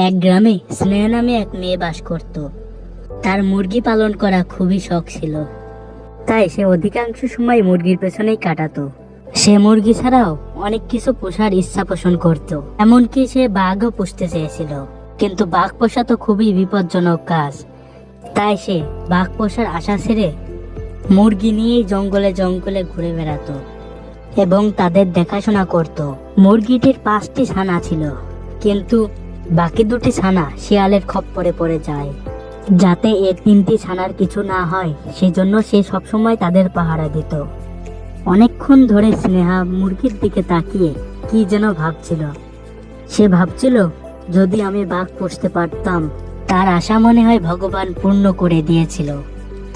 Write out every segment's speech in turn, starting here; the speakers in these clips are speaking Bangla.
এক গ্রামে স্নেহা নামে এক মেয়ে বাস করত। তার মুরগি পালন করা খুবই শখ ছিল, তাই সে অধিকাংশ সময় মুরগির পেছনেই কাটাতো। সে মুরগি ছাড়াও অনেক কিছু পোষার ইচ্ছা পোষণ করত, এমনকি সে বাঘও পুষতে চেয়েছিল। কিন্তু বাঘ পোষা তো খুবই বিপজ্জনক কাজ, তাই সে বাঘ পোষার আশা ছেড়ে মুরগি নিয়েই জঙ্গলে জঙ্গলে ঘুরে বেড়াতো এবং তাদের দেখাশোনা করত। মুরগিটির 5টি ছানা ছিল, কিন্তু বাকি 2টি ছানা শিয়ালের খপ্পরে পড়ে যায়। যাতে এ 3টি ছানার কিছু না হয় সেজন্য সে সবসময় তাদের পাহারা দিত। অনেকক্ষণ ধরে স্নেহা মুরগির দিকে তাকিয়ে কি যেন ভাবছিল। সে ভাবছিল, যদি আমি বাঘ পুষতে পারতাম। তার আশা মনে হয় ভগবান পূর্ণ করে দিয়েছিল।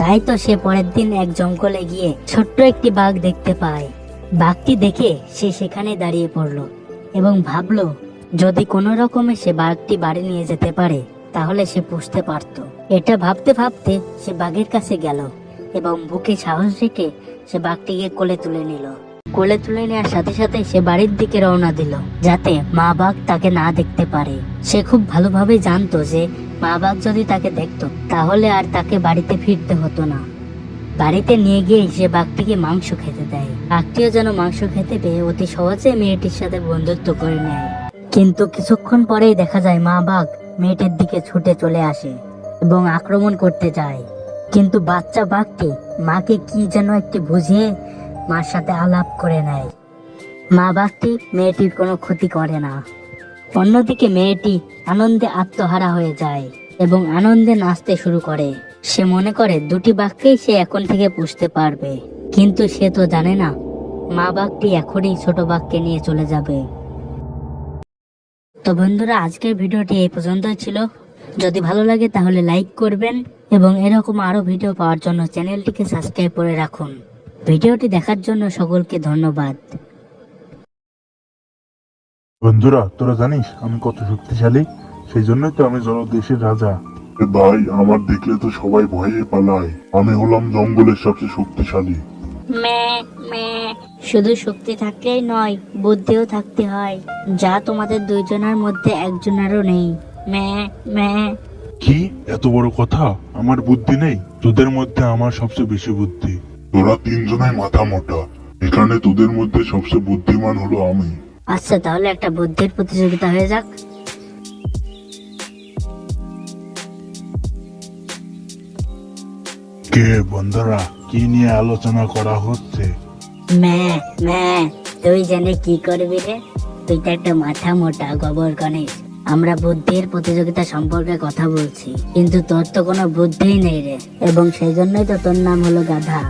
তাই তো সে পরের দিন এক জঙ্গলে গিয়ে ছোট্ট একটি বাঘ দেখতে পায়। বাঘটি দেখে সে সেখানে দাঁড়িয়ে পড়ল এবং ভাবলো, যদি কোনো রকমে সে বাঘটি বাড়ি নিয়ে যেতে পারে তাহলে সে পুষতে পারত। এটা ভাবতে ভাবতে সে বাঘের কাছে গেল এবং বুকে সাহস রেখে সে বাঘটিকে কোলে তুলে নিল। কোলে তুলে নেওয়ার সাথে সাথে সে বাড়ির দিকে রওনা দিল, যাতে মা বাঘ তাকে না দেখতে পারে। সে খুব ভালোভাবে জানতো যে মা বাঘ যদি তাকে দেখতো তাহলে আর তাকে বাড়িতে ফিরতে হতো না। বাড়িতে নিয়ে গিয়ে সে বাঘটিকে মাংস খেতে দেয়। বাঘটিও যেন মাংস খেতে পেয়ে অতি সহজে মেয়েটির সাথে বন্ধুত্ব করে নেয়। কিন্তু কিছুক্ষণ পরেই দেখা যায় মা বাঘ মেয়েটির দিকে ছুটে চলে আসে এবং আক্রমণ করতে যায়। কিন্তু বাচ্চা বাঘটি মাকে কি যেন একটি বুঝিয়ে মার সাথে আলাপ করে নেয়। মা বাঘটি মেয়েটির কোনো ক্ষতি করে না। অন্যদিকে মেয়েটি আনন্দে আত্মহারা হয়ে যায় এবং আনন্দে নাচতে শুরু করে। সে মনে করে 2টি বাঘকেই সে এখন থেকে পুষতে পারবে, কিন্তু সে তো জানে না মা বাঘটি এখনই ছোট বাঘকে নিয়ে চলে যাবে। তো বন্ধুরা, আজকের ভিডিওটি এই পর্যন্তই ছিল। যদি ভালো লাগে তাহলে লাইক করবেন এবং এরকম আরো ভিডিও পাওয়ার জন্য চ্যানেলটিকে সাবস্ক্রাইব করে রাখুন। ভিডিওটি দেখার জন্য সকলকে ধন্যবাদ। বন্ধুরা, তোরা জানিস আমি কত শক্তিশালী? সেই জন্যই তো আমি জলদেশের রাজা। ভাই, আমার দেখলে তো সবাই ভয়ে পালায়। আমি হলাম জঙ্গলের সবচেয়ে শক্তিশালী। শুধু শক্তি থাকলেই নয়, বুদ্ধিও থাকতে হয়, যা তোমাদের 2জনের মধ্যে একজনেরও নেই। কি এত বড় কথা? আমার বুদ্ধি নেই? তোদের মধ্যে আমার সবচেয়ে বেশি বুদ্ধি। তোরা 3জনাই মাথা মোটা, এখানে তোদের মধ্যে সবচেয়ে বুদ্ধিমান হলো আমি। আচ্ছা, তাহলে একটা বুদ্ধির প্রতিযোগিতা হয়ে যাক। কে বন্ধুরা, কি নিয়ে আলোচনা করা হচ্ছে? তুই জেনে কি করবি রে? তুই তো একটা মাথা মোটা গোবর গণেশ। আমরা বুদ্ধির প্রতিযোগিতা সম্পর্কে কথা বলছি, কিন্তু তোর তো কোনো বুদ্ধিই নেই রে, এবং সেই জন্যই তো তোর নাম হলো গাধা।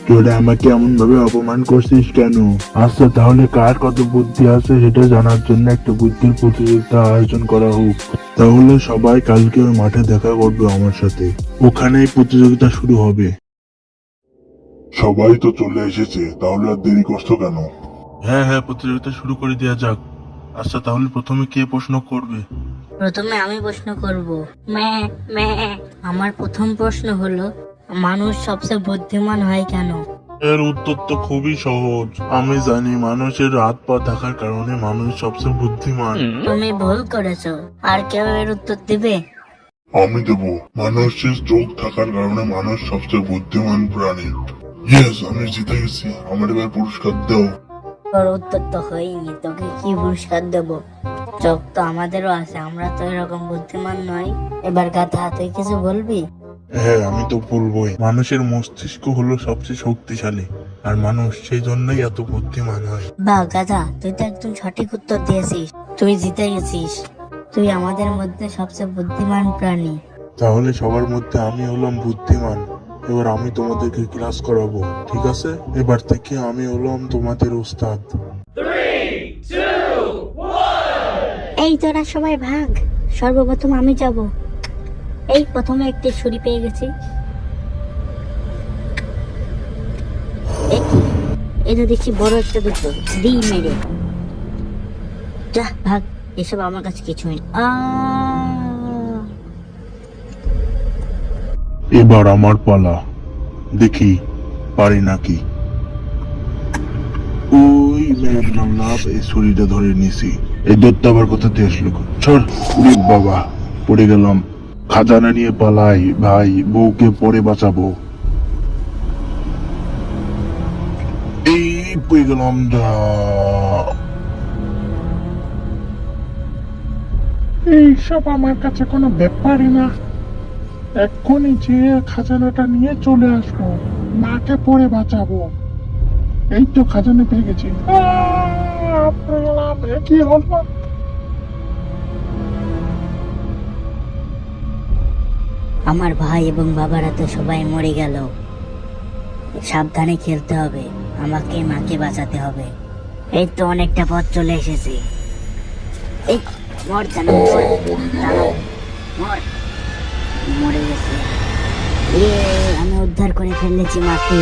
তোরা আমাকে এমন ভাবে অপমান করছিস কেন? আচ্ছা, তাহলে কার কত বুদ্ধি আছে সেটা জানার জন্য একটা বুদ্ধির প্রতিযোগিতা আয়োজন করা হোক। তাহলে সবাই কালকে ওই মাঠে দেখা করবে আমার সাথে, ওখানেই প্রতিযোগিতা শুরু হবে। সবাই তো চলে এসেছে, তাহলে আর দেরি করছো কেন? হ্যাঁ, প্রতিযোগিতা শুরু করে দেওয়া যাক। আচ্ছা, তাহলে প্রথমে কে প্রশ্ন করবে? প্রথমে আমি প্রশ্ন করব। আমার প্রথম প্রশ্ন হলো, মানুষ সবচেয়ে বুদ্ধিমান হয় কেন? এর উত্তর তো খুবই সহজ। আমি জানি মানুষের হাত পা থাকার কারণে মানুষ সবচেয়ে বুদ্ধিমান। তুমি ভুল করেছো। আর কেউ এর উত্তর দিবে? আমি দেব। মানুষের চোখ থাকার কারণে মানুষ সবচেয়ে বুদ্ধিমান প্রাণী। ইয়েস, আমি জিতে গেছি। আমার এবার পুরস্কার দাও। তোর উত্তর তো হয়নি, তোকে কি পুরস্কার দেব? চোখ তো আমাদেরও আছে, আমরা তো এরকম বুদ্ধিমান নই। এবার গাধা, তুই কিছু বলবি? হ্যাঁ, আমি তো বলবোই। মানুষের মস্তিষ্ক হলো সবচেয়ে শক্তিশালী, আর মানুষ সেই জন্যই এত বুদ্ধিমান হয়। বা গাধা, তুই তো একদম সঠিক উত্তর দিয়েছিস। তুই জিতে গেছিস। তুই আমাদের মধ্যে সবচেয়ে বুদ্ধিমান প্রাণী। তাহলে সবার মধ্যে আমি হলাম বুদ্ধিমান। এবার আমি তোমাদেরকে ক্লাস করাবো, ঠিক আছে? এবার থেকে আমি হলাম তোমাদের ওস্তাদ। এই তোরা সবাই ভাগ, সর্বপ্রথম আমি যাব। এই প্রথমে একটি ছুরি পেয়ে গেছি। এটা দেখছি বড় একটা দুটো দিই মেরে। যা ভাগ, এসব আমার কাছে কিছুই না। এবার আমার পালা, দেখি পারি নাকি। ওই মেরে দিলাম লাভ, এই ছুরিটা ধরে নিছি। এই দত্ত আবার কোথা থেকে আসলো? ছড়, উরে বাবা, পড়ে গেলাম। খাজানা নিয়ে পালাই ভাই, বউকে পরে বাঁচাবো। এই পড়ে গেলাম যা। এইসব আমার কাছে কোনো ব্যাপারই না। এক্ষুনি যে খাজানাটা নিয়ে চলে আসবো, মাকে পরে বাঁচাবো। এই তো খাজানা পেয়ে গেছি। কি হলো? আমার ভাই এবং বাবারা তো সবাই মরে গেল। সাবধানে খেলতে হবে, আমাকে মাকে বাঁচাতে হবে। এই তো অনেকটা পথ চলে এসেছি। এই মর জানো, মর, দাঁড়াও, মর। মরে গেছে। আমি উদ্ধার করে ফেলেছি মাকে।